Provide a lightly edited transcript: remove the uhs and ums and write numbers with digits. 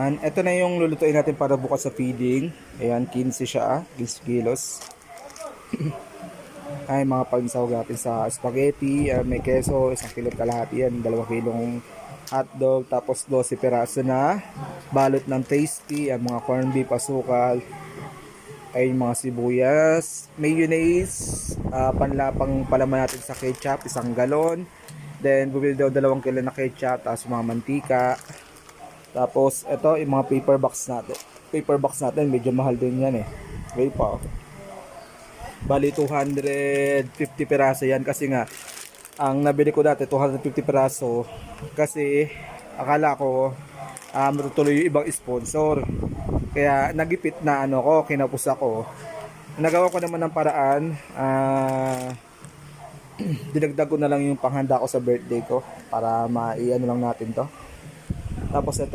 Ayan, ito na yung lulutuin natin para bukas sa feeding. Ayan, 15 siya, 15 kilos. Ay, mga pansahog natin sa spaghetti, may keso, 1 kilo kalahati yan, 2 kilong hotdog, tapos 12 peraso na balot ng tasty, mga corned beef, asukal, ay mga sibuyas, mayonnaise, panlapang palaman natin sa ketchup, 1 galon. Then, bumili daw 2 kilo na ketchup, tapos mga mantika. Tapos, ito, yung mga paper box natin. Paper box natin, medyo mahal din yan eh. Okay pa. Bali, 250 peraso yan kasi nga, ang nabili ko dati, 250 peraso. Kasi, akala ko, matutuloy yung ibang sponsor. Kaya, nagipit na ko, kinapos ako. Nagawa ko naman ng paraan, dinagdag ko na lang yung panghanda ko sa birthday ko para maiano lang natin to. Tapos ito